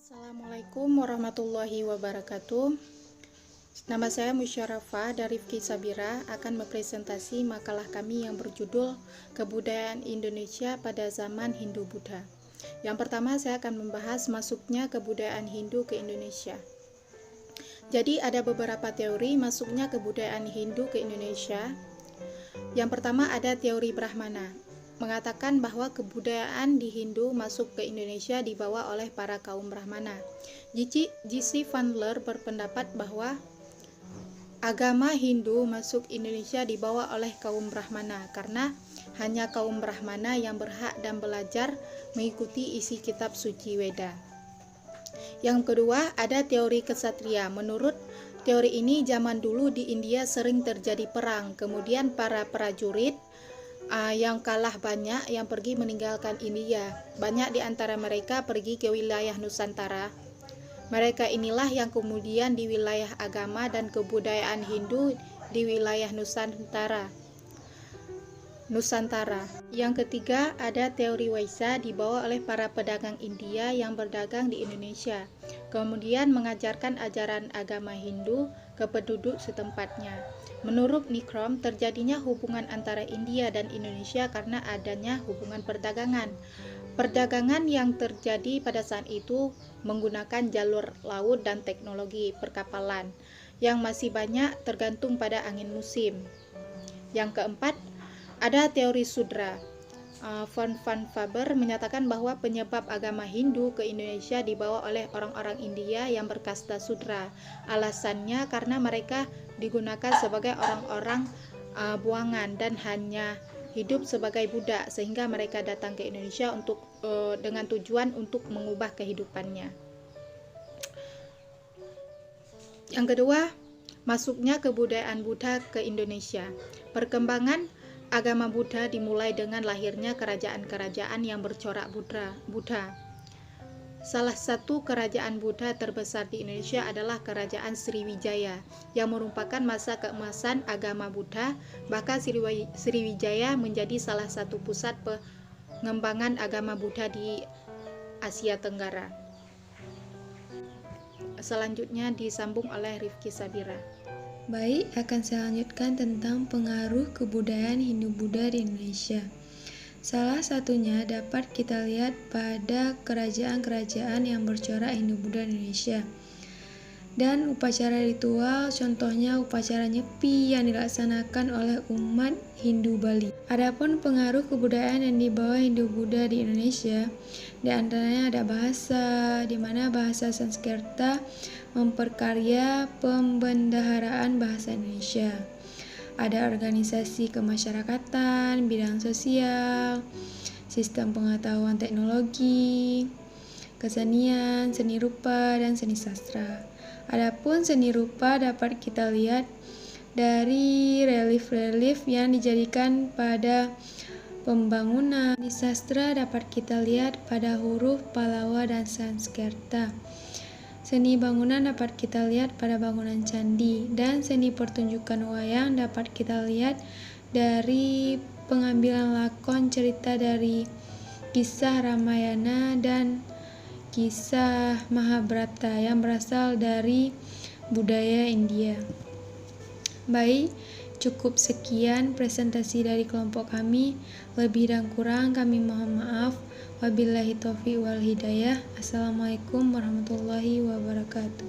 Assalamualaikum warahmatullahi wabarakatuh. Nama saya Musyarafah dari Rifki Sabira akan mempresentasi makalah kami yang berjudul Kebudayaan Indonesia pada Zaman Hindu-Buddha. Yang pertama saya akan membahas masuknya kebudayaan Hindu ke Indonesia. Jadi ada beberapa teori masuknya kebudayaan Hindu ke Indonesia. Yang pertama ada teori Brahmana, mengatakan bahwa kebudayaan di Hindu masuk ke Indonesia dibawa oleh para kaum Brahmana. J.C. Vandler berpendapat bahwa agama Hindu masuk Indonesia dibawa oleh kaum Brahmana karena hanya kaum Brahmana yang berhak dan belajar mengikuti isi kitab suci Weda. Yang kedua ada teori kesatria. Menurut teori ini zaman dulu di India sering terjadi perang, kemudian para prajurit yang kalah banyak yang pergi meninggalkan India. Banyak di antara mereka pergi ke wilayah Nusantara. Mereka inilah yang kemudian di wilayah agama dan kebudayaan Hindu di wilayah Nusantara. Yang ketiga ada teori Waisa dibawa oleh para pedagang India yang berdagang di Indonesia, kemudian mengajarkan ajaran agama Hindu ke penduduk setempatnya. Menurut Nikrom, terjadinya hubungan antara India dan Indonesia karena adanya hubungan perdagangan. Perdagangan yang terjadi pada saat itu menggunakan jalur laut dan teknologi perkapalan yang masih banyak tergantung pada angin musim. Yang keempat, ada teori Sudra. Von van Faber menyatakan bahwa penyebab agama Hindu ke Indonesia dibawa oleh orang-orang India yang berkasta Sudra. Alasannya karena mereka digunakan sebagai orang-orang buangan dan hanya hidup sebagai budak, sehingga mereka datang ke Indonesia dengan tujuan untuk mengubah kehidupannya. Yang kedua, masuknya kebudayaan Buddha ke Indonesia. Perkembangan agama Buddha dimulai dengan lahirnya kerajaan-kerajaan yang bercorak Buddha. Salah satu kerajaan Buddha terbesar di Indonesia adalah Kerajaan Sriwijaya yang merupakan masa keemasan agama Buddha. Bahkan Sriwijaya menjadi salah satu pusat pengembangan agama Buddha di Asia Tenggara. Selanjutnya disambung oleh Rifki Sabira. Baik, akan saya lanjutkan tentang pengaruh kebudayaan Hindu-Buddha di Indonesia. Salah satunya dapat kita lihat pada kerajaan-kerajaan yang bercorak Hindu-Buddha di Indonesia. Dan upacara ritual, contohnya upacara Nyepi yang dilaksanakan oleh umat Hindu Bali. Adapun pengaruh kebudayaan yang dibawa Hindu-Buddha di Indonesia, di antaranya ada bahasa, di mana bahasa Sanskerta memperkarya pembendaharaan bahasa Indonesia. Ada organisasi kemasyarakatan, bidang sosial, sistem pengetahuan teknologi, kesenian, seni rupa, dan seni sastra. Adapun seni rupa dapat kita lihat dari relief-relief yang dijadikan pada pembangunan. Di sastra dapat kita lihat pada huruf Pallawa dan Sanskerta. Seni bangunan dapat kita lihat pada bangunan candi, dan seni pertunjukan wayang dapat kita lihat dari pengambilan lakon cerita dari kisah Ramayana dan kisah Mahabharata yang berasal dari budaya India. Baik, cukup sekian presentasi dari kelompok kami. Lebih dan kurang kami mohon maaf. Wabillahi taufiq wal hidayah. Assalamualaikum warahmatullahi wabarakatuh.